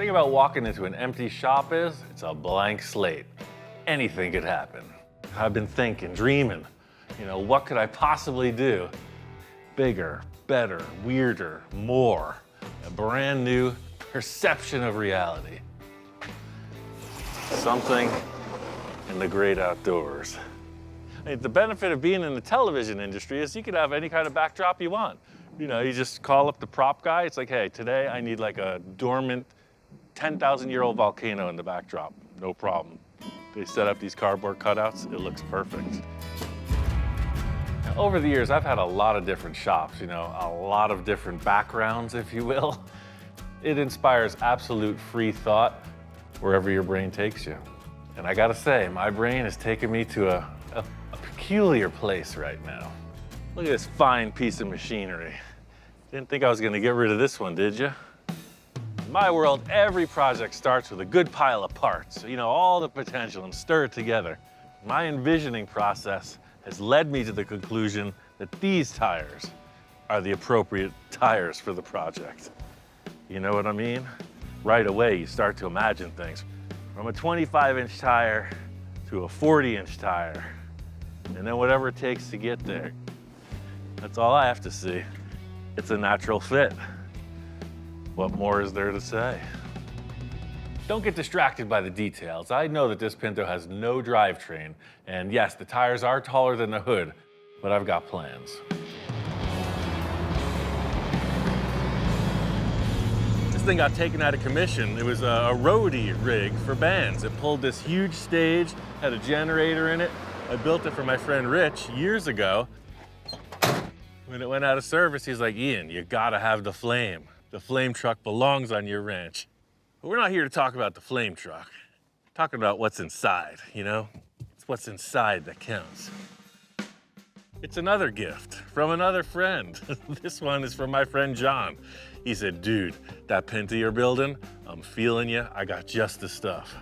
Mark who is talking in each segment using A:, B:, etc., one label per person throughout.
A: thing about walking into an empty shop is, it's a blank slate. Anything could happen. I've been thinking, dreaming, what could I possibly do? Bigger, better, weirder, more. A brand new perception of reality. Something in the great outdoors. The benefit of being in the television industry is you could have any kind of backdrop you want. You just call up the prop guy. It's like, hey, today I need like a dormant 10,000-year-old volcano in the backdrop. No problem. They set up these cardboard cutouts. It looks perfect. Now, over the years, I've had a lot of different shops, a lot of different backgrounds, if you will. It inspires absolute free thought wherever your brain takes you. And I gotta say, my brain is taking me to a peculiar place right now. Look at this fine piece of machinery. Didn't think I was gonna get rid of this one, did you? In my world, every project starts with a good pile of parts, all the potential, and stir it together. My envisioning process has led me to the conclusion that these tires are the appropriate tires for the project. You know what I mean? Right away, you start to imagine things. From a 25-inch tire to a 40-inch tire, and then whatever it takes to get there. That's all I have to see. It's a natural fit. What more is there to say? Don't get distracted by the details. I know that this Pinto has no drivetrain, and yes, the tires are taller than the hood, but I've got plans. This thing got taken out of commission. It was a roadie rig for bands. It pulled this huge stage, had a generator in it. I built it for my friend Rich years ago. When it went out of service, he's like, Ian, you gotta have the flame. The flame truck belongs on your ranch. But we're not here to talk about the flame truck. We're talking about what's inside, It's what's inside that counts. It's another gift from another friend. This one is from my friend John. He said, dude, that Pinto you're building, I'm feeling you. I got just the stuff.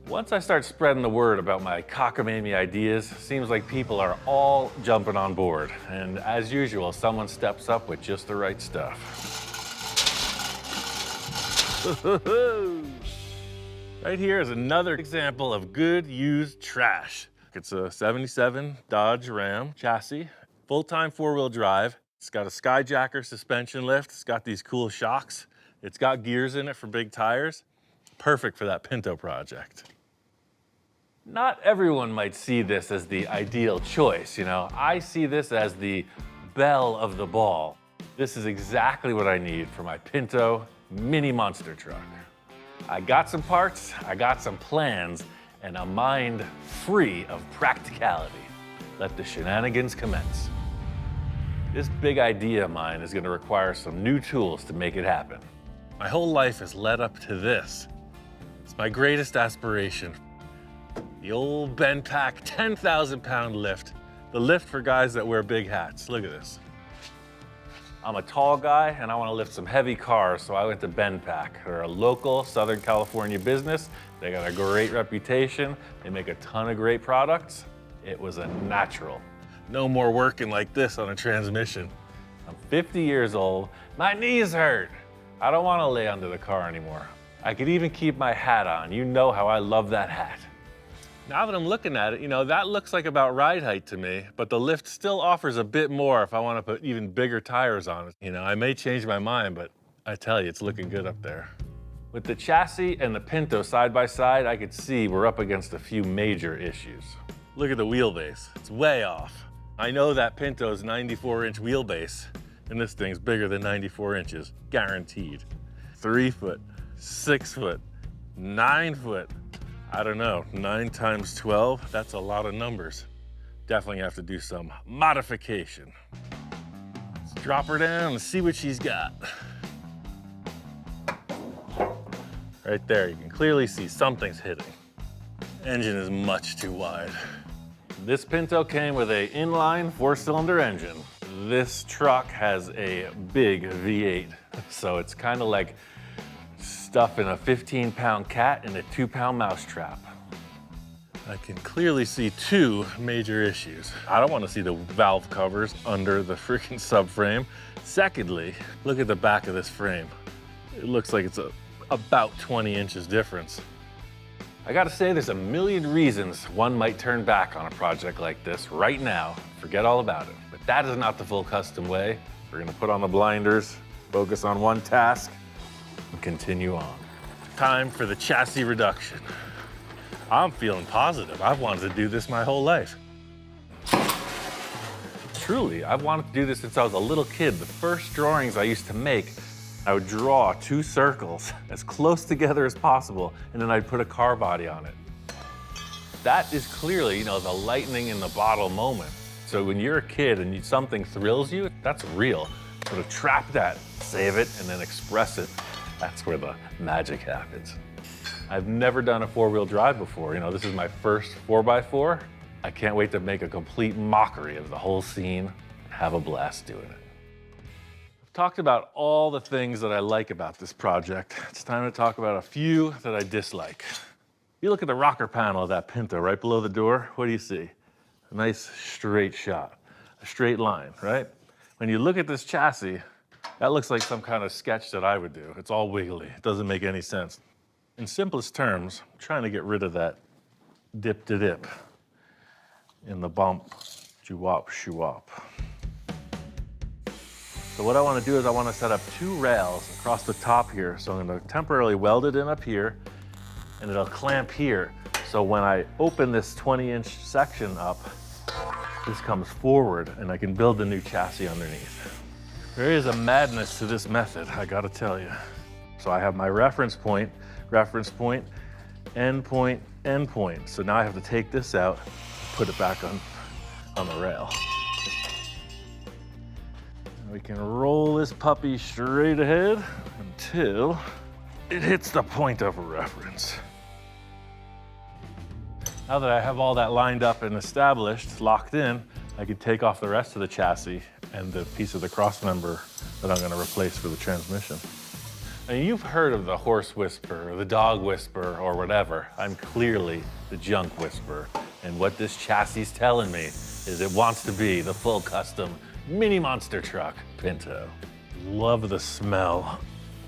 A: Once I start spreading the word about my cockamamie ideas, seems like people are all jumping on board. And as usual, someone steps up with just the right stuff. Right here is another example of good used trash. It's a 77 Dodge Ram chassis, full-time four-wheel drive. It's got a skyjacker suspension lift. It's got these cool shocks. It's got gears in it for big tires. Perfect for that Pinto project. Not everyone might see this as the ideal choice, I see this as the belle of the ball. This is exactly what I need for my Pinto mini monster truck. I got some parts, I got some plans, and a mind free of practicality. Let the shenanigans commence. This big idea of mine is gonna require some new tools to make it happen. My whole life has led up to this. It's my greatest aspiration. The old Benpack 10,000-pound lift. The lift for guys that wear big hats. Look at this. I'm a tall guy and I want to lift some heavy cars, so I went to Benpack. They're a local Southern California business. They got a great reputation. They make a ton of great products. It was a natural. No more working like this on a transmission. I'm 50 years old. My knees hurt. I don't want to lay under the car anymore. I could even keep my hat on. You know how I love that hat. Now that I'm looking at it, that looks like about ride height to me, but the lift still offers a bit more if I want to put even bigger tires on it. I may change my mind, but I tell you, it's looking good up there. With the chassis and the Pinto side by side, I could see we're up against a few major issues. Look at the wheelbase. It's way off. I know that Pinto's 94-inch wheelbase, and this thing's bigger than 94 inches, guaranteed. 3 foot, 6 foot, 9 foot. I don't know, 9 times 12, that's a lot of numbers. Definitely have to do some modification. Let's drop her down and see what she's got. Right there, you can clearly see something's hitting. Engine is much too wide. This Pinto came with an inline 4-cylinder engine. This truck has a big V8, so it's kind of like stuffing a 15-pound cat in a 2-pound mousetrap. I can clearly see 2 major issues. I don't want to see the valve covers under the freaking subframe. Secondly, look at the back of this frame. It looks like it's about 20 inches difference. I gotta say, there's a million reasons one might turn back on a project like this right now, forget all about it. But that is not the full custom way. We're gonna put on the blinders, focus on one task, and continue on. Time for the chassis reduction. I'm feeling positive. I've wanted to do this my whole life. Truly, I've wanted to do this since I was a little kid. The first drawings I used to make, I would draw 2 circles as close together as possible, and then I'd put a car body on it. That is clearly, the lightning in the bottle moment. So when you're a kid and something thrills you, that's real. Sort of trap that, save it, and then express it. That's where the magic happens. I've never done a 4-wheel drive before. This is my first 4x4. I can't wait to make a complete mockery of the whole scene and have a blast doing it. I've talked about all the things that I like about this project. It's time to talk about a few that I dislike. You look at the rocker panel of that Pinto right below the door, what do you see? A nice straight shot, a straight line, right? When you look at this chassis, that looks like some kind of sketch that I would do. It's all wiggly, it doesn't make any sense. In simplest terms, I'm trying to get rid of that dip to dip in the bump, joo-wop, shoo-wop. So what I want to do is I want to set up 2 rails across the top here. So I'm going to temporarily weld it in up here, and it'll clamp here. So when I open this 20-inch section up, this comes forward, and I can build the new chassis underneath. There is a madness to this method, I got to tell you. So I have my reference point, end point, end point. So now I have to take this out, put it back on the rail. And we can roll this puppy straight ahead until it hits the point of reference. Now that I have all that lined up and established, locked in, I can take off the rest of the chassis and the piece of the cross member that I'm going to replace for the transmission. I mean, you've heard of the horse whisperer, or the dog whisperer, or whatever. I'm clearly the junk whisperer. And what this chassis is telling me is it wants to be the full custom mini monster truck Pinto. Love the smell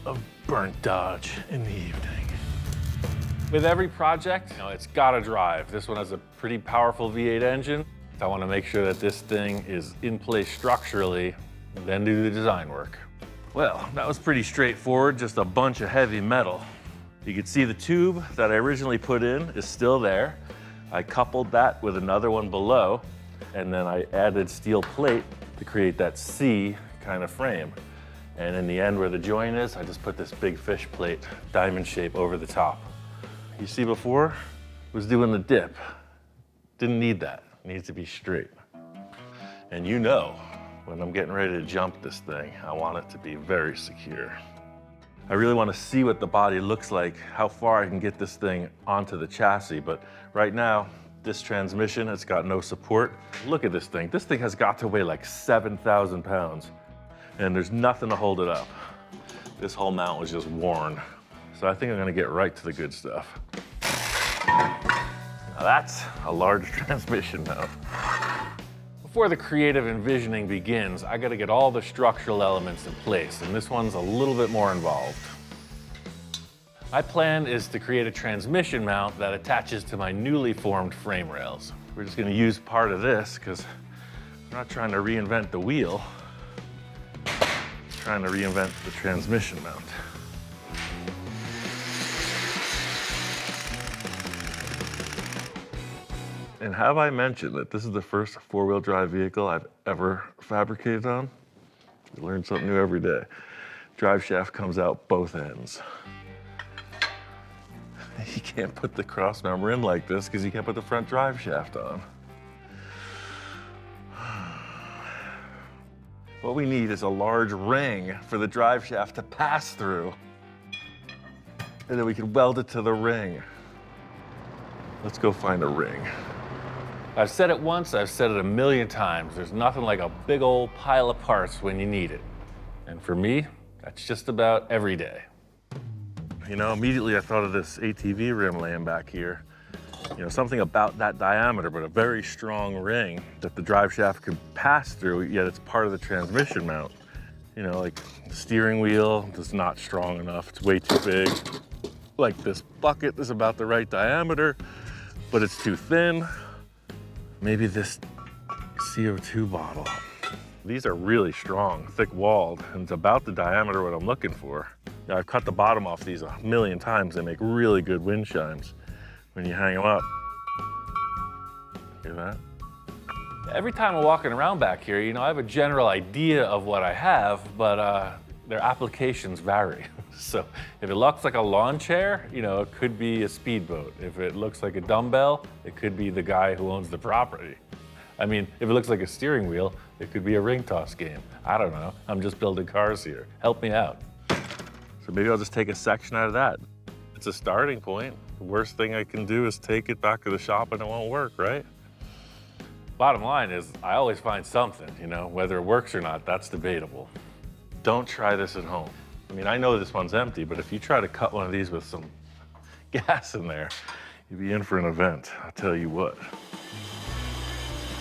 A: of burnt Dodge in the evening. With every project, it's gotta drive. This one has a pretty powerful V8 engine. I wanna make sure that this thing is in place structurally and then do the design work. Well, that was pretty straightforward, just a bunch of heavy metal. You can see the tube that I originally put in is still there. I coupled that with another one below, and then I added steel plate to create that C kind of frame. And in the end where the joint is, I just put this big fish plate, diamond shape, over the top. You see before, it was doing the dip. Didn't need that, it needs to be straight. And when I'm getting ready to jump this thing, I want it to be very secure. I really want to see what the body looks like, how far I can get this thing onto the chassis, but right now, this transmission, it's got no support. Look at this thing. This thing has got to weigh like 7,000 pounds, and there's nothing to hold it up. This whole mount was just worn. So I think I'm gonna get right to the good stuff. Now that's a large transmission mount. Before the creative envisioning begins, I gotta get all the structural elements in place, and this one's a little bit more involved. My plan is to create a transmission mount that attaches to my newly formed frame rails. We're just gonna use part of this because we're not trying to reinvent the wheel, we're trying to reinvent the transmission mount. And have I mentioned that this is the first 4-wheel drive vehicle I've ever fabricated on? You learn something new every day. Drive shaft comes out both ends. You can't put the cross member in like this because you can't put the front drive shaft on. What we need is a large ring for the drive shaft to pass through. And then we can weld it to the ring. Let's go find a ring. I've said it once, I've said it a million times. There's nothing like a big old pile of parts when you need it. And for me, that's just about every day. Immediately I thought of this ATV rim laying back here. Something about that diameter, but a very strong ring that the drive shaft can pass through, yet it's part of the transmission mount. You know, like the steering wheel is not strong enough. It's way too big. Like this bucket is about the right diameter, but it's too thin. Maybe this CO2 bottle. These are really strong, thick-walled, and it's about the diameter what I'm looking for. Yeah, I've cut the bottom off these a million times. They make really good wind chimes when you hang them up. Hear that? Every time I'm walking around back here, you know, I have a general idea of what I have, but their applications vary. So if it looks like a lawn chair, you know, it could be a speedboat. If it looks like a dumbbell, it could be the guy who owns the property. I mean, if it looks like a steering wheel, it could be a ring toss game. I don't know. I'm just building cars here. Help me out. So maybe I'll just take a section out of that. It's a starting point. The worst thing I can do is take it back to the shop and it won't work, right? Bottom line is, I always find something, you know, whether it works or not, that's debatable. Don't try this at home. I mean, I know this one's empty, but if you try to cut one of these with some gas in there, you'd be in for an event, I'll tell you what.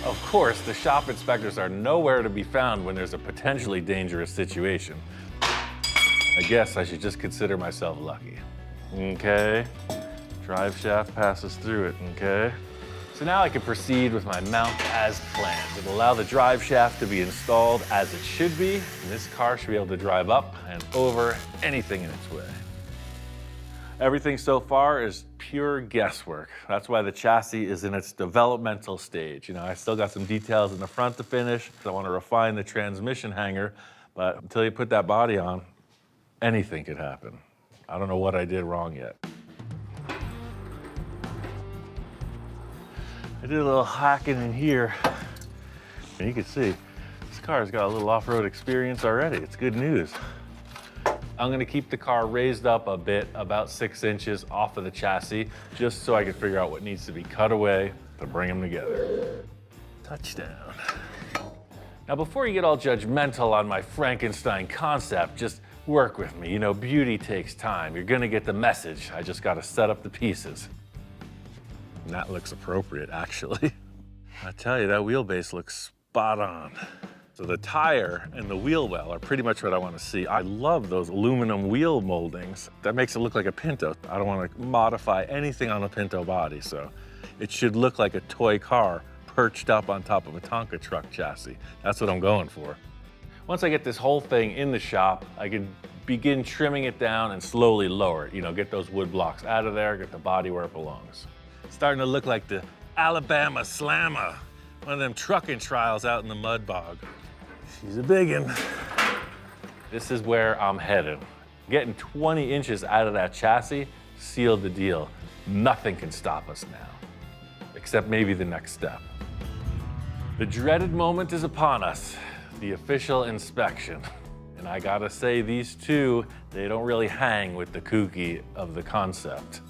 A: Of course, the shop inspectors are nowhere to be found when there's a potentially dangerous situation. I guess I should just consider myself lucky. Okay, drive shaft passes through it, okay? So now I can proceed with my mount as planned. It'll allow the drive shaft to be installed as it should be, and this car should be able to drive up and over anything in its way. Everything so far is pure guesswork. That's why the chassis is in its developmental stage. You know, I still got some details in the front to finish. I want to refine the transmission hanger, but until you put that body on, anything could happen. I don't know what I did wrong yet. I did a little hacking in here, and you can see this car's got a little off-road experience already. It's good news. I'm gonna keep the car raised up a bit, about 6 inches off of the chassis, just so I can figure out what needs to be cut away to bring them together. Touchdown. Now, before you get all judgmental on my Frankenstein concept, just work with me. You know, beauty takes time. You're gonna get the message. I just gotta set up the pieces. And that looks appropriate, actually. I tell you, that wheelbase looks spot on. So the tire and the wheel well are pretty much what I want to see. I love those aluminum wheel moldings. That makes it look like a Pinto. I don't want to modify anything on a Pinto body, so it should look like a toy car perched up on top of a Tonka truck chassis. That's what I'm going for. Once I get this whole thing in the shop, I can begin trimming it down and slowly lower it. You know, get those wood blocks out of there, get the body where it belongs. It's starting to look like the Alabama Slammer, one of them trucking trials out in the mud bog. She's a biggin'. This is where I'm headed. Getting 20 inches out of that chassis sealed the deal. Nothing can stop us now, except maybe the next step. The dreaded moment is upon us, the official inspection. And I gotta say, these two, they don't really hang with the kooky of the concept.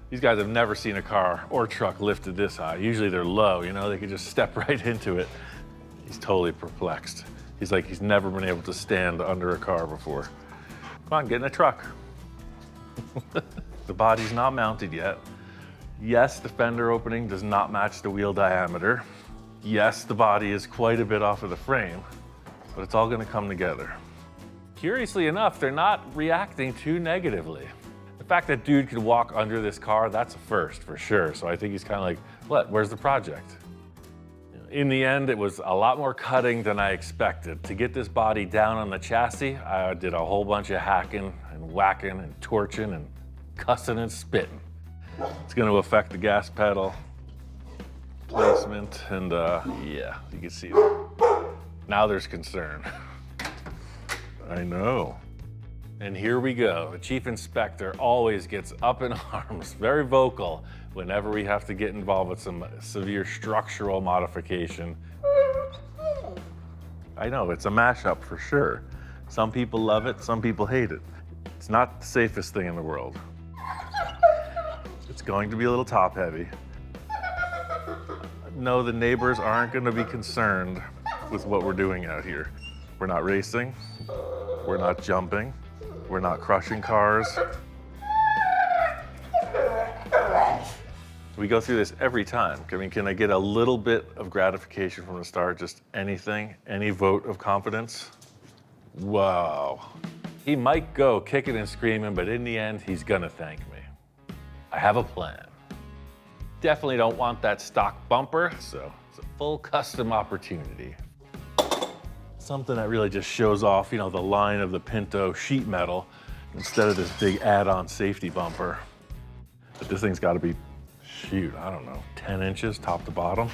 A: These guys have never seen a car or truck lifted this high. Usually they're low, you know, they can just step right into it. He's totally perplexed. He's like he's never been able to stand under a car before. Come on, get in a truck. The body's not mounted yet. Yes, the fender opening does not match the wheel diameter. Yes, the body is quite a bit off of the frame, but it's all gonna come together. Curiously enough, they're not reacting too negatively. The fact that dude could walk under this car, that's a first for sure. So I think he's kind of like, what, where's the project? In the end, it was a lot more cutting than I expected. To get this body down on the chassis, I did a whole bunch of hacking and whacking and torching and cussing and spitting. It's gonna affect the gas pedal placement, and yeah, you can see that. Now there's concern. I know. And here we go. The chief inspector always gets up in arms, very vocal, whenever we have to get involved with some severe structural modification. I know, it's a mashup for sure. Some people love it, some people hate it. It's not the safest thing in the world. It's going to be a little top heavy. No, the neighbors aren't gonna be concerned with what we're doing out here. We're not racing, we're not jumping, we're not crushing cars. We go through this every time. I mean, can I get a little bit of gratification from the start? Just anything, any vote of confidence? Whoa. He might go kicking and screaming, but in the end, he's gonna thank me. I have a plan. Definitely don't want that stock bumper, so it's a full custom opportunity. Something that really just shows off, you know, the line of the Pinto sheet metal instead of this big add-on safety bumper. But this thing's gotta be, shoot, I don't know, 10 inches top to bottom.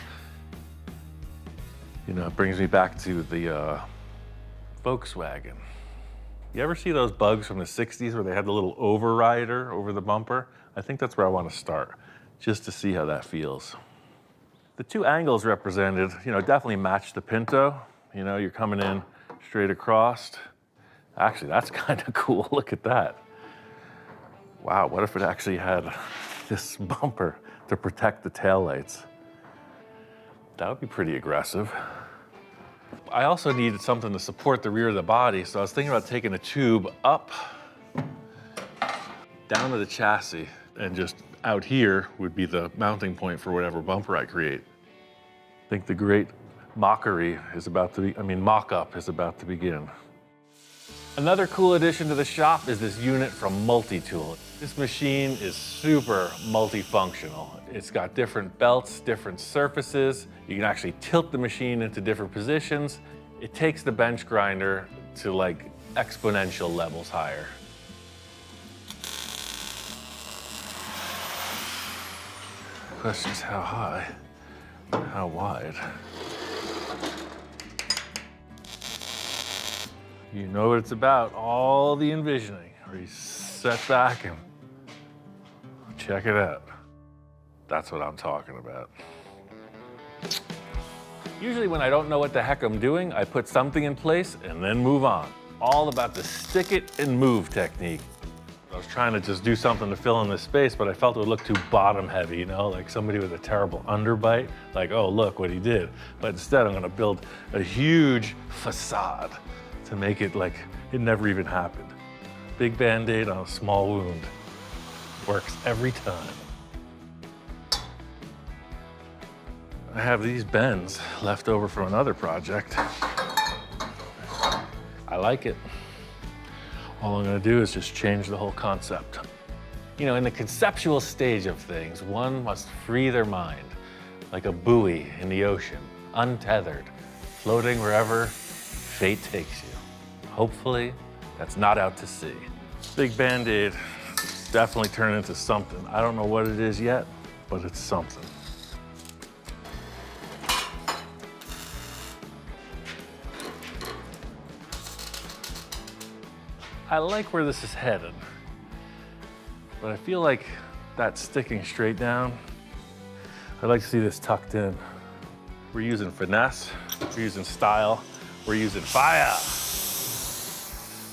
A: You know, it brings me back to the Volkswagen. You ever see those bugs from the 60s where they had the little overrider over the bumper? I think that's where I want to start, just to see how that feels. The two angles represented, you know, definitely match the Pinto. You know, you're coming in straight across. Actually, that's kind of cool. Look at that. Wow, what if it actually had this bumper to protect the taillights? That would be pretty aggressive. I also needed something to support the rear of the body, so I was thinking about taking a tube up, down to the chassis, and just out here would be the mounting point for whatever bumper I create. I think the great mockery is about to be, mock-up is about to begin. Another cool addition to the shop is this unit from Multi-Tool. This machine is super multifunctional. It's got different belts, different surfaces. You can actually tilt the machine into different positions. It takes the bench grinder to like exponential levels higher. Question's how high, how wide. You know what it's about, all the envisioning, where you set back and check it out. That's what I'm talking about. Usually when I don't know what the heck I'm doing, I put something in place and then move on. All about the stick it and move technique. I was trying to just do something to fill in this space, but I felt it would look too bottom heavy, you know, like somebody with a terrible underbite, like, oh, look what he did. But instead, I'm gonna build a huge facade to make it like it never even happened. Big Band-Aid on a small wound. Works every time. I have these bends left over from another project. I like it. All I'm gonna do is just change the whole concept. You know, in the conceptual stage of things, one must free their mind, like a buoy in the ocean, untethered, floating wherever fate takes you. Hopefully, that's not out to sea. Big Band-Aid definitely turned into something. I don't know what it is yet, but it's something. I like where this is headed, but I feel like that's sticking straight down. I'd like to see this tucked in. We're using finesse, we're using style, we're using fire.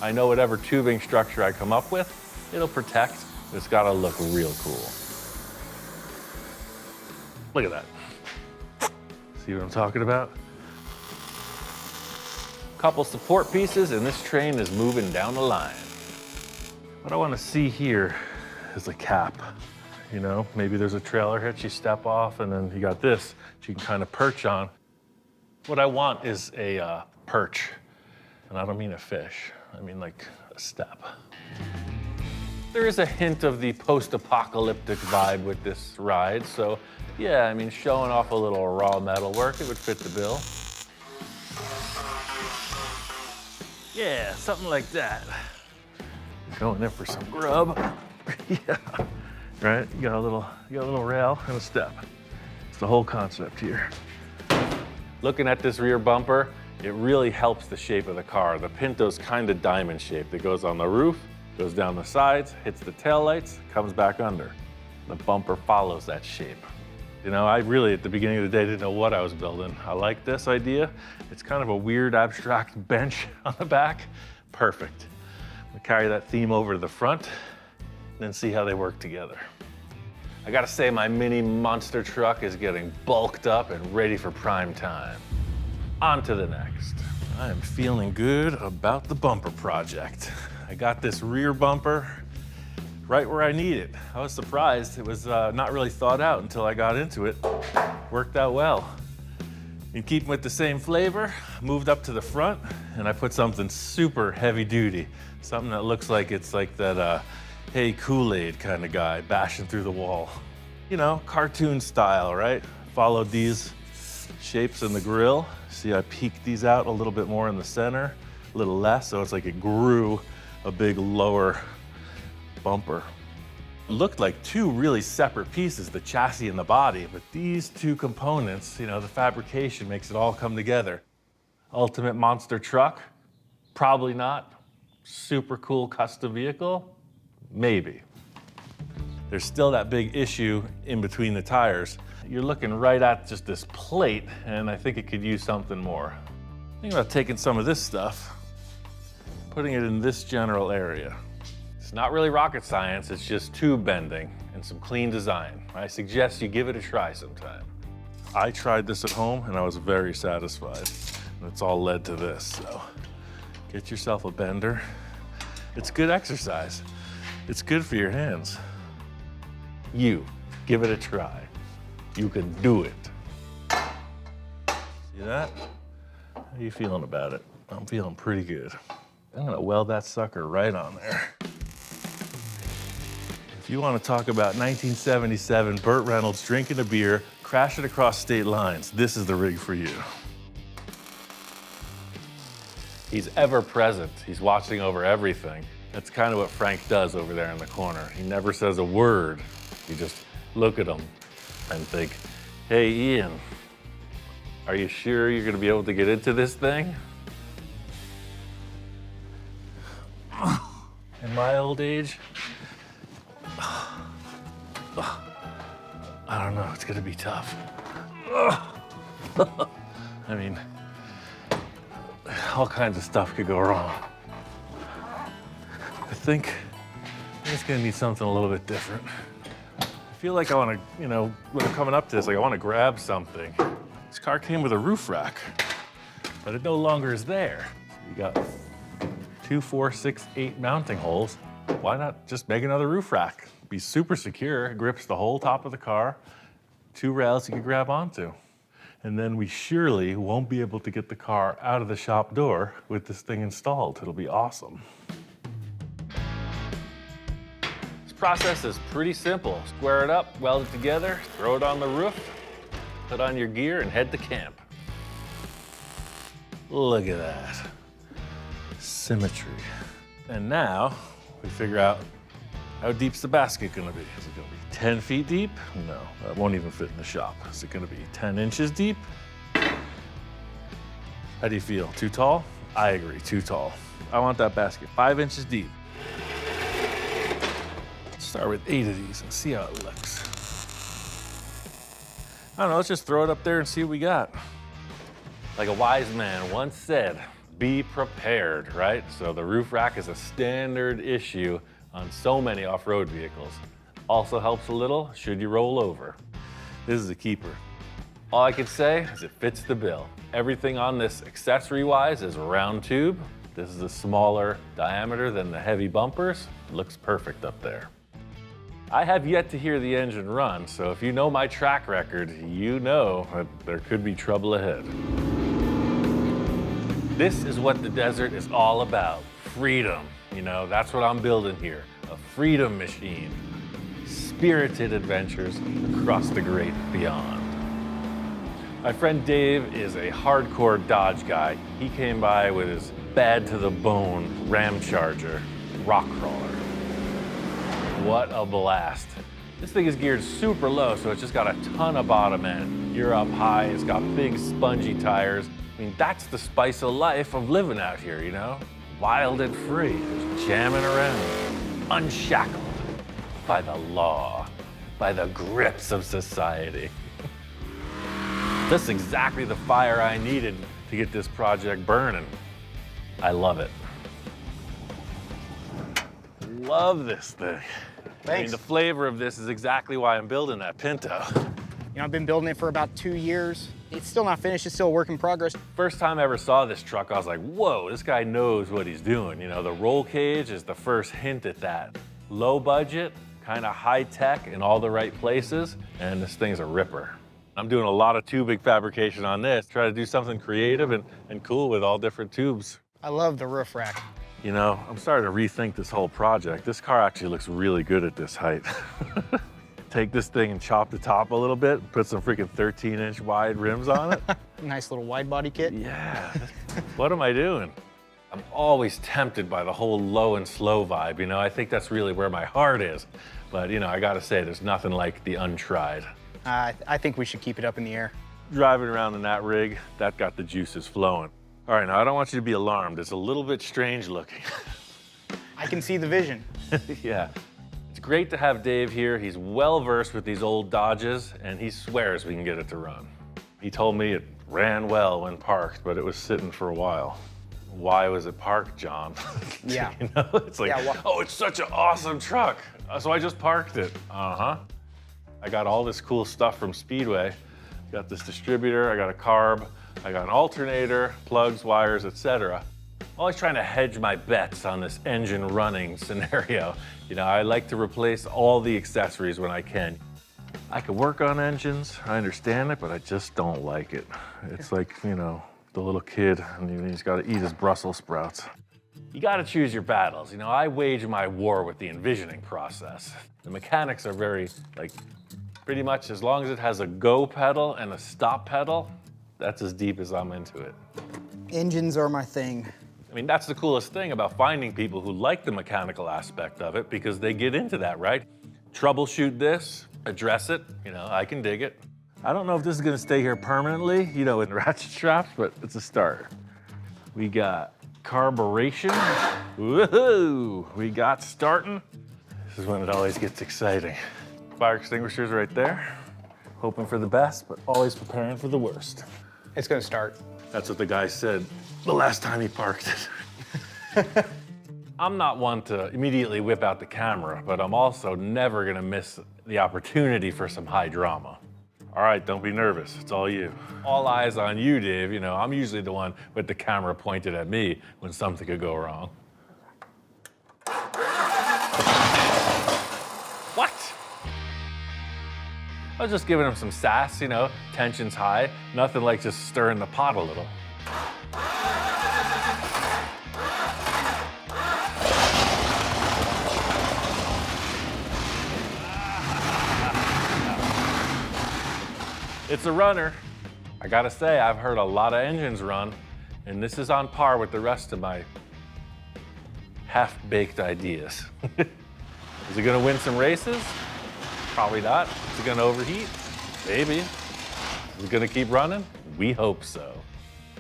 A: I know whatever tubing structure I come up with, it'll protect, but it's gotta look real cool. Look at that. See what I'm talking about? Couple support pieces and this train is moving down the line. What I want to see here is a cap. You know, maybe there's a trailer hitch you step off and then you got this that you can kind of perch on. What I want is a perch. And I don't mean a fish, I mean like a step. There is a hint of the post-apocalyptic vibe with this ride, so yeah, I mean, showing off a little raw metal work, it would fit the bill. Yeah, something like that. Going in for some grub. Yeah, right? You got a little rail and a step. It's the whole concept here. Looking at this rear bumper, it really helps the shape of the car. The Pinto's kind of diamond shaped. It goes on the roof, goes down the sides, hits the taillights, comes back under. The bumper follows that shape. You know, I really, at the beginning of the day, didn't know what I was building. I like this idea. It's kind of a weird abstract bench on the back. Perfect. I'm gonna carry that theme over to the front and then see how they work together. I gotta say, my mini monster truck is getting bulked up and ready for prime time. On to the next. I am feeling good about the bumper project. I got this rear bumper right where I need it. I was surprised. It was not really thought out until I got into it. Worked out well. In keeping with the same flavor, moved up to the front, and I put something super heavy duty, something that looks like it's like that hey Kool-Aid kind of guy bashing through the wall. You know, cartoon style, right? Followed these shapes in the grill. See, I peeked these out a little bit more in the center, a little less, so it's like it grew a big lower bumper. It looked like two really separate pieces, the chassis and the body, but these two components, you know, the fabrication makes it all come together. Ultimate monster truck? Probably not. Super cool custom vehicle? Maybe. There's still that big issue in between the tires. You're looking right at just this plate, and I think it could use something more. Think about taking some of this stuff, putting it in this general area. It's not really rocket science, it's just tube bending and some clean design. I suggest you give it a try sometime. I tried this at home and I was very satisfied. And it's all led to this, so get yourself a bender. It's good exercise. It's good for your hands. You, give it a try. You can do it. See that? How are you feeling about it? I'm feeling pretty good. I'm gonna weld that sucker right on there. If you want to talk about 1977 Burt Reynolds drinking a beer, crashing across state lines, this is the rig for you. He's ever present. He's watching over everything. That's kind of what Frank does over there in the corner. He never says a word. You just look at him and think, hey, Ian, are you sure you're gonna be able to get into this thing? In my old age, I don't know, it's gonna be tough. I mean, all kinds of stuff could go wrong. I think it's gonna need something a little bit different. I feel like I wanna, you know, when I'm coming up to this, like I wanna grab something. This car came with a roof rack, but it no longer is there. You got 2, 4, 6, 8 mounting holes. Why not just make another roof rack? Be super secure, it grips the whole top of the car, 2 rails you can grab onto. And then we surely won't be able to get the car out of the shop door with this thing installed. It'll be awesome. This process is pretty simple. Square it up, weld it together, throw it on the roof, put on your gear, and head to camp. Look at that. Symmetry. And now we figure out how deep's the basket gonna be. Is it gonna be 10 feet deep? No, that won't even fit in the shop. Is it gonna be 10 inches deep? How do you feel? Too tall? I agree, too tall. I want that basket 5 inches deep. Let's start with 8 of these and see how it looks. I don't know, let's just throw it up there and see what we got. Like a wise man once said, be prepared, right? So the roof rack is a standard issue on so many off-road vehicles. Also helps a little should you roll over. This is a keeper. All I can say is it fits the bill. Everything on this accessory-wise is round tube. This is a smaller diameter than the heavy bumpers. It looks perfect up there. I have yet to hear the engine run, so if you know my track record, you know that there could be trouble ahead. This is what the desert is all about, freedom. You know, that's what I'm building here, a freedom machine. Spirited adventures across the great beyond. My friend Dave is a hardcore Dodge guy. He came by with his bad to the bone Ram Charger rock crawler. What a blast. This thing is geared super low, so it's just got a ton of bottom end. You're up high, it's got big spongy tires. I mean, that's the spice of life of living out here, you know? Wild and free, just jamming around, unshackled by the law, by the grips of society. That's exactly the fire I needed to get this project burning. I love it. Love this thing.
B: Thanks.
A: I mean, the flavor of this is exactly why I'm building that Pinto.
B: You know, I've been building it for about 2 years. It's still not finished, it's still a work in progress.
A: First time I ever saw this truck, I was like, whoa, this guy knows what he's doing. You know, the roll cage is the first hint at that. Low budget, kind of high tech in all the right places, and this thing's a ripper. I'm doing a lot of tubing fabrication on this, try to do something creative and cool with all different tubes.
B: I love the roof rack.
A: You know, I'm starting to rethink this whole project. This car actually looks really good at this height. Take this thing and chop the top a little bit, put some freaking 13-inch wide rims on it.
B: Nice little wide body kit.
A: Yeah, what am I doing? I'm always tempted by the whole low and slow vibe, you know? I think that's really where my heart is. But, you know, I gotta say, there's nothing like the untried.
B: I think we should keep it up in the air.
A: Driving around in that rig, that got the juices flowing. All right, now I don't want you to be alarmed. It's a little bit strange looking.
B: I can see the vision.
A: Yeah. It's great to have Dave here. He's well-versed with these old Dodges, and he swears we can get it to run. He told me it ran well when parked, but it was sitting for a while. Why was it parked, John?
B: Yeah.
A: You know, it's like,
B: Yeah,
A: oh, it's such an awesome truck. So I just parked it. Uh-huh. I got all this cool stuff from Speedway. Got this distributor, I got a carb, I got an alternator, plugs, wires, etc. Always trying to hedge my bets on this engine running scenario. You know, I like to replace all the accessories when I can. I can work on engines, I understand it, but I just don't like it. It's like, you know, the little kid, and he's got to eat his Brussels sprouts. You got to choose your battles. You know, I wage my war with the envisioning process. The mechanics are very, like, pretty much as long as it has a go pedal and a stop pedal, that's as deep as I'm into it.
B: Engines are my thing.
A: I mean, that's the coolest thing about finding people who like the mechanical aspect of it, because they get into that, right? Troubleshoot this, address it, you know, I can dig it. I don't know if this is gonna stay here permanently, you know, with ratchet straps, but it's a start. We got carburation. Woohoo! We got starting. This is when it always gets exciting. Fire extinguishers right there. Hoping for the best, but always preparing for the worst.
B: It's gonna start.
A: That's what the guy said the last time he parked it. I'm not one to immediately whip out the camera, but I'm also never gonna miss the opportunity for some high drama. All right, don't be nervous, it's all you. All eyes on you, Dave. You know, I'm usually the one with the camera pointed at me when something could go wrong. What? I was just giving him some sass, you know, tension's high. Nothing like just stirring the pot a little. It's a runner. I gotta say, I've heard a lot of engines run, and this is on par with the rest of my half-baked ideas. Is it gonna win some races? Probably not. Is it gonna overheat? Maybe. Is it gonna keep running? We hope so.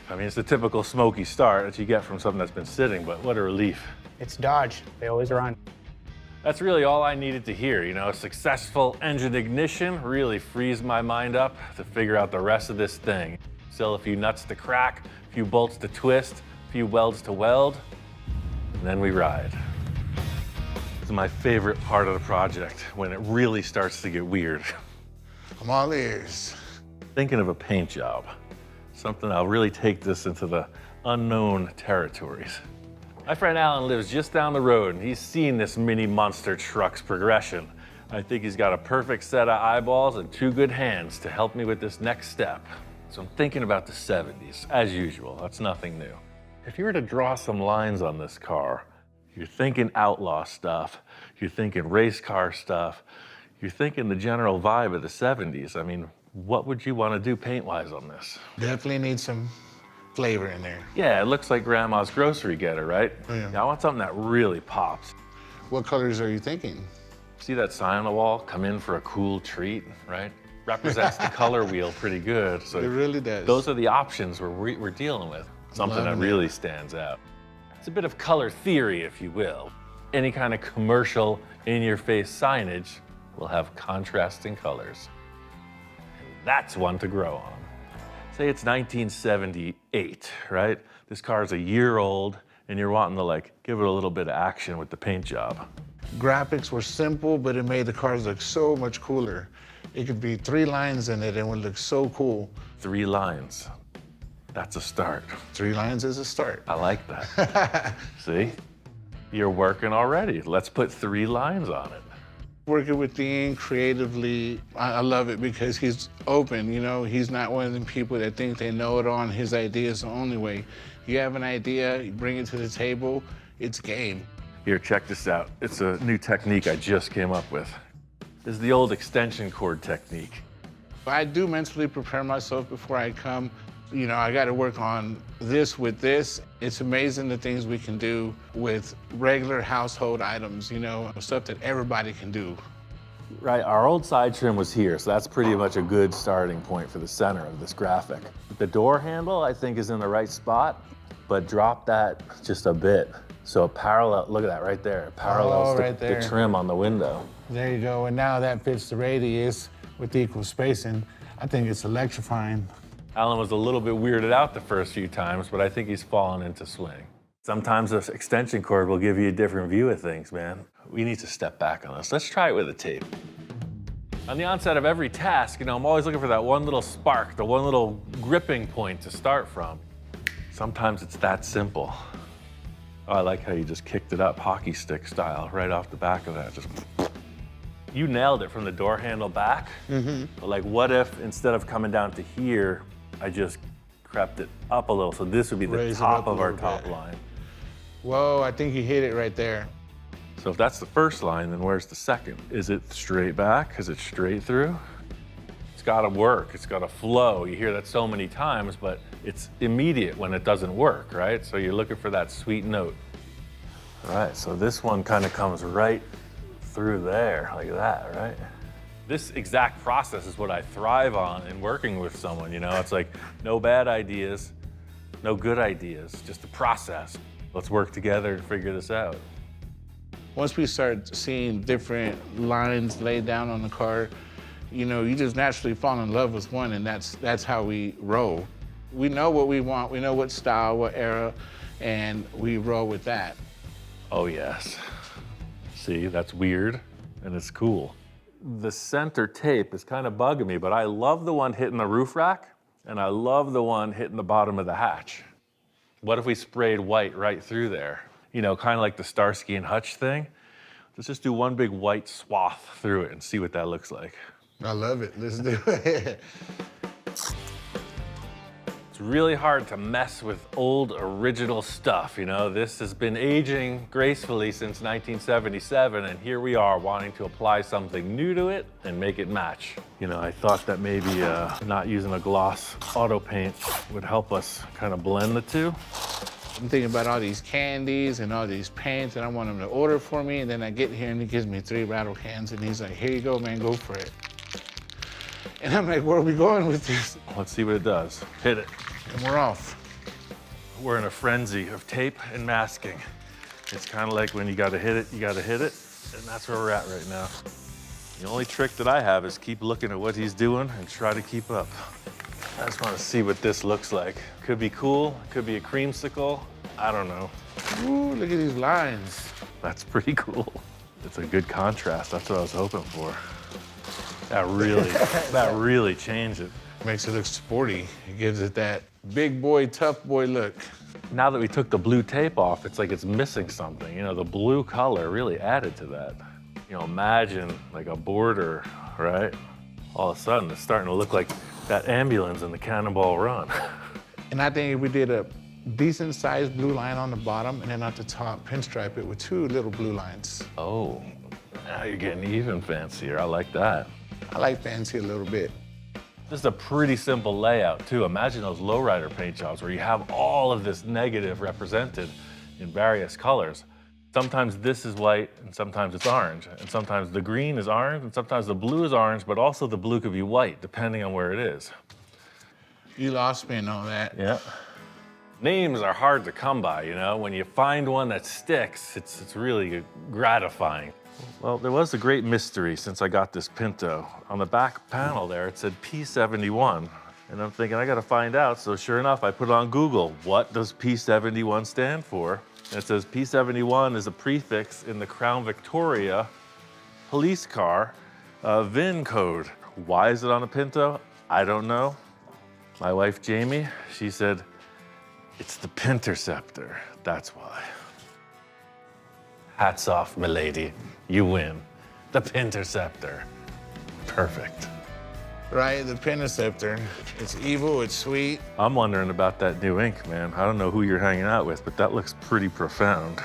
A: I mean, it's the typical smoky start that you get from something that's been sitting, but what a relief.
B: It's Dodge. They always run.
A: That's really all I needed to hear. You know, a successful engine ignition really frees my mind up to figure out the rest of this thing. Still a few nuts to crack, a few bolts to twist, a few welds to weld, and then we ride. This is my favorite part of the project, when it really starts to get weird.
C: I'm all ears.
A: Thinking of a paint job, something I'll really take this into the unknown territories. My friend Alan lives just down the road, and he's seen this mini monster truck's progression. I think he's got a perfect set of eyeballs and two good hands to help me with this next step. So I'm thinking about the 70s, as usual. That's nothing new. If you were to draw some lines on this car, you're thinking outlaw stuff, you're thinking race car stuff, you're thinking the general vibe of the 70s. I mean, what would you want to do paint-wise on this?
C: Definitely need some flavor in there.
A: Yeah, it looks like grandma's grocery getter, right?
C: Yeah.
A: I want something that really pops.
C: What colors are you thinking?
A: See that sign on the wall? Come in for a cool treat, right? Represents the color wheel pretty good. So
C: It really does.
A: those are the options we're dealing with. Something that
C: Loving it.
A: really stands out. It's a bit of color theory, if you will. Any kind of commercial, in-your-face signage will have contrasting colors. And that's one to grow on. Say it's 1978, right? This car's a year old, and you're wanting to like give it a little bit of action with the paint job.
C: Graphics were simple, but it made the cars look so much cooler. It could be 3 lines in it and it would look so cool.
A: 3 lines. That's a start.
C: 3 lines is a start.
A: I like that. See? You're working already. Let's put 3 lines on it.
C: Working with Ian creatively, I love it because he's open, you know? He's not one of them people that think they know it all and his idea is the only way. You have an idea, you bring it to the table, it's game.
A: Here, check this out. It's a new technique I just came up with. This is the old extension cord technique.
C: I do mentally prepare myself before I come. You know, I got to work on this with this. It's amazing the things we can do with regular household items, you know, stuff that everybody can do.
A: Right, our old side trim was here, so that's pretty much a good starting point for the center of this graphic. The door handle, I think, is in the right spot, but drop that just a bit. So it look at that right there. It parallels the trim on the window.
C: There you go, and now that fits the radius with equal spacing. I think it's electrifying.
A: Alan was a little bit weirded out the first few times, but I think he's fallen into swing. Sometimes this extension cord will give you a different view of things, man. We need to step back on this. Let's try it with a tape. On the onset of every task, you know, I'm always looking for that one little spark, the one little gripping point to start from. Sometimes it's that simple. Oh, I like how you just kicked it up hockey stick style right off the back of that. Just you nailed it from the door handle back. But like, what if instead of coming down to here, I just crept it up a little? So this would be the top of our top line.
C: Whoa, I think you hit it right there.
A: So if that's the first line, then where's the second? Is it straight back? Is it straight through? It's gotta work, it's gotta flow. You hear that so many times, but it's immediate when it doesn't work, right? So you're looking for that sweet note. All right, so this one kind of comes right through there, like that, right? This exact process is what I thrive on in working with someone, you know? It's like, no bad ideas, no good ideas, just a process. Let's work together to figure this out.
C: Once we start seeing different lines laid down on the car, you know, you just naturally fall in love with one, and that's how we roll. We know what we want, we know what style, what era, and we roll with that.
A: Oh yes. See, that's weird, and it's cool. The center tape is kind of bugging me, but I love the one hitting the roof rack, and I love the one hitting the bottom of the hatch. What if we sprayed white right through there? You know, kind of like the Starsky and Hutch thing. Let's just do one big white swath through it and see what that looks like.
C: I love it, let's do it.
A: It's really hard to mess with old original stuff, you know? This has been aging gracefully since 1977, and here we are wanting to apply something new to it and make it match. You know, I thought that maybe not using a gloss auto paint would help us kind of blend the two.
C: I'm thinking about all these candies and all these paints, and I want him to order for me, and then I get here and he gives me 3 rattle cans, and he's like, here you go, man, go for it. And I'm like, where are we going with this?
A: Let's see what it does. Hit it.
C: And we're off.
A: We're in a frenzy of tape and masking. It's kind of like when you gotta hit it, you gotta hit it, and that's where we're at right now. The only trick that I have is keep looking at what he's doing and try to keep up. I just want to see what this looks like. Could be cool, could be a creamsicle, I don't know.
C: Ooh, look at these lines.
A: That's pretty cool. It's a good contrast, that's what I was hoping for. That really changed it.
C: Makes it look sporty. It gives it that big boy, tough boy look.
A: Now that we took the blue tape off, it's like it's missing something. You know, the blue color really added to that. You know, imagine like a border, right? All of a sudden, it's starting to look like that ambulance in the Cannonball Run.
C: And I think if we did a decent sized blue line on the bottom and then at the top, pinstripe it with 2 little blue lines.
A: Oh, now you're getting even fancier. I like that.
C: I like fancy a little bit.
A: This is a pretty simple layout, too. Imagine those lowrider paint jobs where you have all of this negative represented in various colors. Sometimes this is white, and sometimes it's orange. And sometimes the green is orange, and sometimes the blue is orange, but also the blue could be white, depending on where it is.
C: You lost me in all that.
A: Yeah. Names are hard to come by, you know? When you find one that sticks, it's really gratifying. Well, there was a great mystery since I got this Pinto. On the back panel there, it said P71. And I'm thinking, I gotta find out. So sure enough, I put it on Google. What does P71 stand for? And it says P71 is a prefix in the Crown Victoria police car VIN code. Why is it on a Pinto? I don't know. My wife, Jamie, she said, it's the Pinterceptor. That's why. Hats off, milady. You win. The Pinterceptor. Perfect.
C: Right, the Pinterceptor. It's evil, it's sweet.
A: I'm wondering about that new ink, man. I don't know who you're hanging out with, but that looks pretty profound.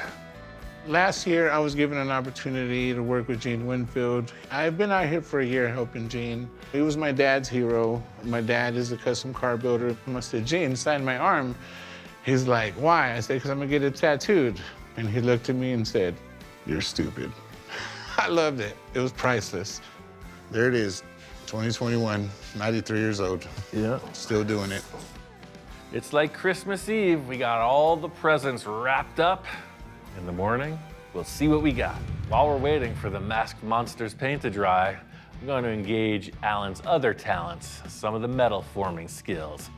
C: Last year, I was given an opportunity to work with Gene Winfield. I've been out here for a year helping Gene. He was my dad's hero. My dad is a custom car builder. I said, Gene, sign my arm. He's like, why? I said, because I'm gonna get it tattooed. And he looked at me and said, you're stupid. I loved it. It was priceless. There it is, 2021, 93 years old.
A: Yeah.
C: Still doing it.
A: It's like Christmas Eve. We got all the presents wrapped up. In the morning, we'll see what we got. While we're waiting for the Masked Monsters paint to dry, I'm going to engage Alan's other talents, some of the metal forming skills.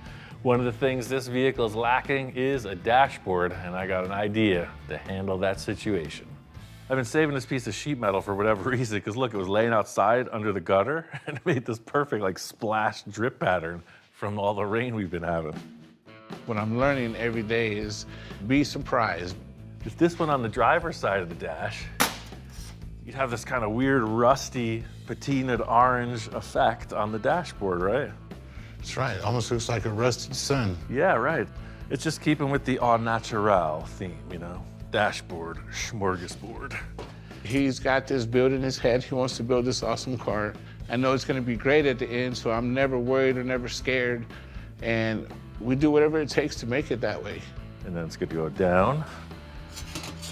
A: One of the things this vehicle is lacking is a dashboard, and I got an idea to handle that situation. I've been saving this piece of sheet metal for whatever reason, because look, it was laying outside under the gutter, and it made this perfect like splash drip pattern from all the rain we've been having.
C: What I'm learning every day is be surprised.
A: If this went on the driver's side of the dash, you'd have this kind of weird, rusty, patinaed orange effect on the dashboard, right?
C: That's right, almost looks like a rusted sun.
A: Yeah, right. It's just keeping with the au naturel theme, you know? Dashboard, smorgasbord.
C: He's got this build in his head. He wants to build this awesome car. I know it's gonna be great at the end, so I'm never worried or never scared. And we do whatever it takes to make it that way.
A: And then it's going to go down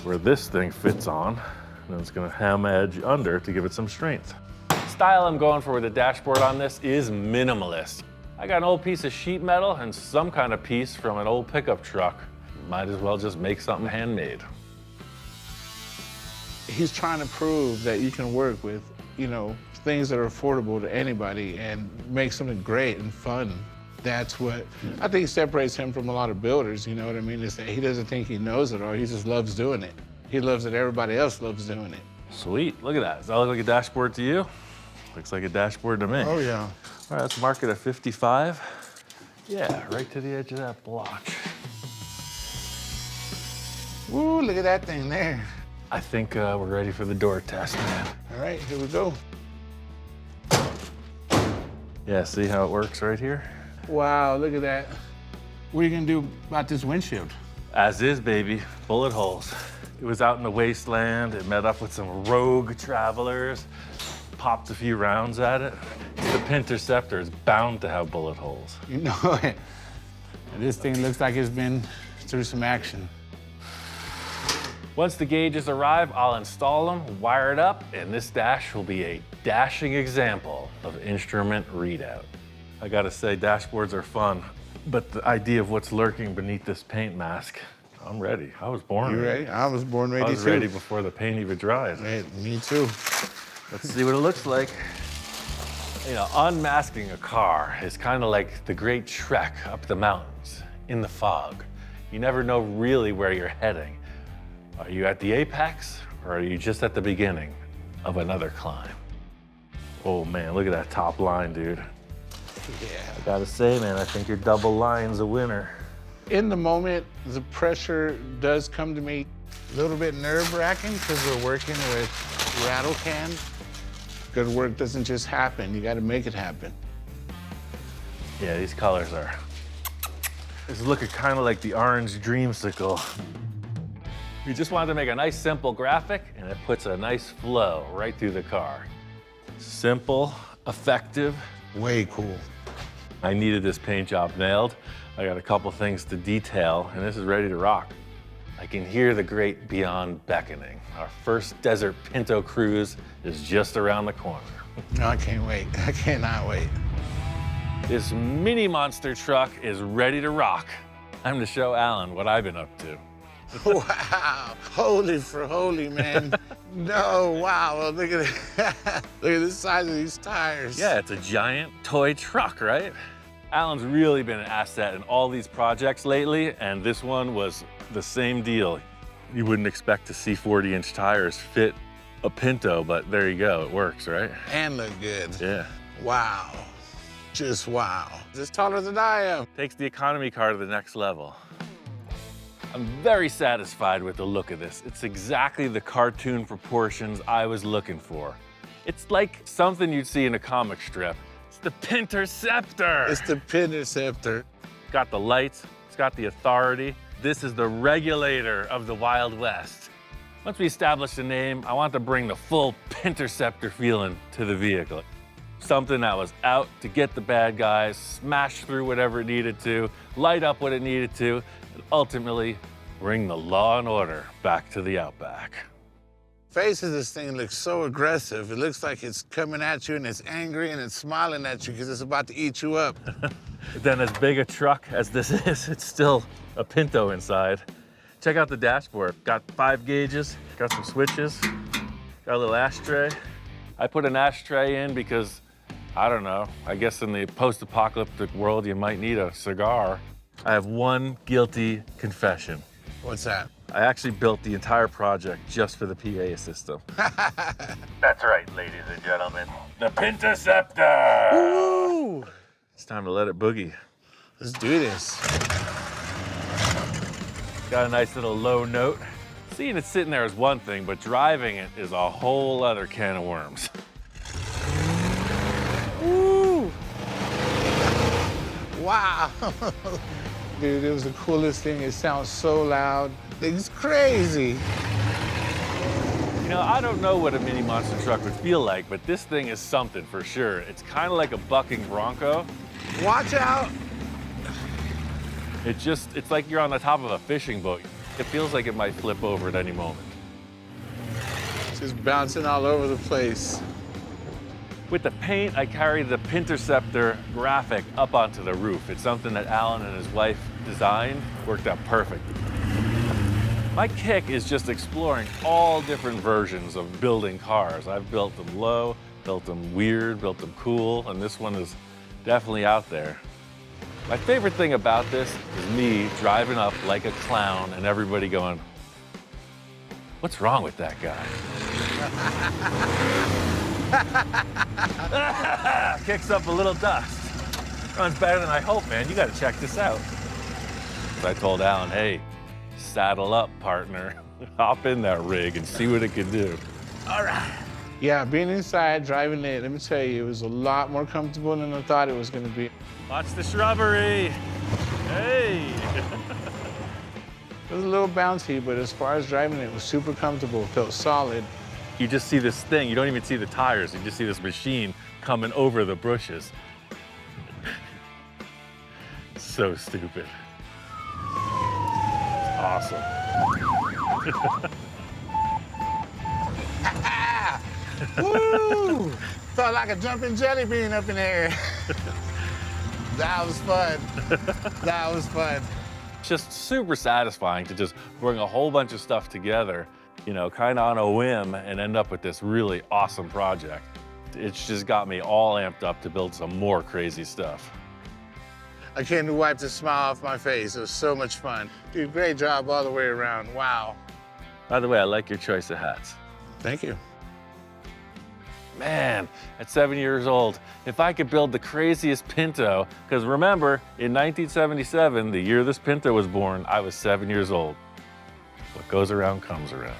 A: where this thing fits on, and then it's gonna ham edge under to give it some strength. Style I'm going for with the dashboard on this is minimalist. I got an old piece of sheet metal and some kind of piece from an old pickup truck. Might as well just make something handmade.
C: He's trying to prove that you can work with, you know, things that are affordable to anybody and make something great and fun. That's what I think separates him from a lot of builders, you know what I mean? Is that he doesn't think he knows it all, he just loves doing it. He loves that everybody else loves doing it.
A: Sweet, look at that. Does that look like a dashboard to you? Looks like a dashboard to me.
C: Oh yeah.
A: All right, let's mark it at 55. Yeah, right to the edge of that block.
C: Woo, look at that thing there.
A: I think we're ready for the door test, man.
C: All right, here we go.
A: Yeah, see how it works right here?
C: Wow, look at that. What are you gonna do about this windshield?
A: As is, baby, bullet holes. It was out in the wasteland, it met up with some rogue travelers, popped a few rounds at it. The Pinterceptor is bound to have bullet holes.
C: You know it. This thing looks like it's been through some action.
A: Once the gauges arrive, I'll install them, wire it up, and this dash will be a dashing example of instrument readout. I gotta say, dashboards are fun, but the idea of what's lurking beneath this paint mask, I'm ready. I was born
C: You
A: ready.
C: ready? I was born ready too.
A: I was ready before the paint even dried.
C: Hey, me too.
A: Let's see what it looks like. You know, unmasking a car is kind of like the great trek up the mountains in the fog. You never know really where you're heading. Are you at the apex, or are you just at the beginning of another climb? Oh man, look at that top line, dude.
C: Yeah.
A: I gotta say, man, I think your double line's a winner.
C: In the moment, the pressure does come to me. A little bit nerve-wracking because we're working with rattle cans. Good work doesn't just happen, you gotta make it happen.
A: Yeah, these colors are. It's looking kind of like the orange dreamsicle. We just wanted to make a nice, simple graphic, and it puts a nice flow right through the car. Simple, effective.
C: Way cool.
A: I needed this paint job nailed. I got a couple things to detail, and this is ready to rock. I can hear the great beyond beckoning. Our first desert Pinto cruise is just around the corner.
C: No, I can't wait. I cannot wait.
A: This mini monster truck is ready to rock. Time to show Alan what I've been up to.
C: Wow, holy for holy, man. No, wow, look at it. Look at the size of these tires.
A: Yeah, it's a giant toy truck, right? Alan's really been an asset in all these projects lately, and this one was the same deal. You wouldn't expect to see 40-inch tires fit a Pinto, but there you go, it works, right?
C: And look good.
A: Yeah.
C: Wow, just wow. It's taller than I am.
A: Takes the economy car to the next level. I'm very satisfied with the look of this. It's exactly the cartoon proportions I was looking for. It's like something you'd see in a comic strip. It's the Pinterceptor.
C: It's the Pinterceptor.
A: It's got the lights, it's got the authority. This is the regulator of the Wild West. Once we establish the name, I want to bring the full Pinterceptor feeling to the vehicle. Something that was out to get the bad guys, smash through whatever it needed to, light up what it needed to, and ultimately bring the law and order back to the Outback.
C: Face of this thing looks so aggressive. It looks like it's coming at you and it's angry and it's smiling at you because it's about to eat you up.
A: Then as big a truck as this is, it's still a Pinto inside. Check out the dashboard. Got 5 gauges, got some switches, got a little ashtray. I put an ashtray in because, I don't know, I guess in the post-apocalyptic world, you might need a cigar. I have one guilty confession.
C: What's that?
A: I actually built the entire project just for the PA system. That's right, ladies and gentlemen. The Pinterceptor!
C: Woo!
A: It's time to let it boogie.
C: Let's do this.
A: Got a nice little low note. Seeing it sitting there is one thing, but driving it is a whole other can of worms.
C: Woo! Wow! Dude, it was the coolest thing. It sounds so loud. It's crazy.
A: You know, I don't know what a mini monster truck would feel like, but this thing is something for sure. It's kind of like a bucking bronco.
C: Watch out!
A: It's like you're on the top of a fishing boat. It feels like it might flip over at any moment.
C: It's just bouncing all over the place.
A: With the paint, I carried the Pinterceptor graphic up onto the roof. It's something that Alan and his wife designed. Worked out perfect. My kick is just exploring all different versions of building cars. I've built them low, built them weird, built them cool, and this one is definitely out there. My favorite thing about this is me driving up like a clown and everybody going, "What's wrong with that guy?" Kicks up a little dust. Runs better than I hope, man. You gotta check this out. So I told Alan, hey, saddle up, partner. Hop in that rig and see what it can do.
C: All right. Yeah, being inside, driving it, let me tell you, it was a lot more comfortable than I thought it was gonna be.
A: Watch the shrubbery. Hey.
C: It was a little bouncy, but as far as driving it was super comfortable, it felt solid.
A: You just see this thing, you don't even see the tires, you just see this machine coming over the bushes. So stupid. It's awesome.
C: Woo! Felt like a jumping jelly bean up in the air. That was fun. That was fun.
A: It's just super satisfying to just bring a whole bunch of stuff together, you know, kind of on a whim and end up with this really awesome project. It's just got me all amped up to build some more crazy stuff.
C: I can't wipe the smile off my face. It was so much fun. Dude, great job all the way around. Wow.
A: By the way, I like your choice of hats.
C: Thank you.
A: Man, at 7 years old, if I could build the craziest Pinto, because remember, in 1977, the year this Pinto was born, I was 7 years old. What goes around comes around.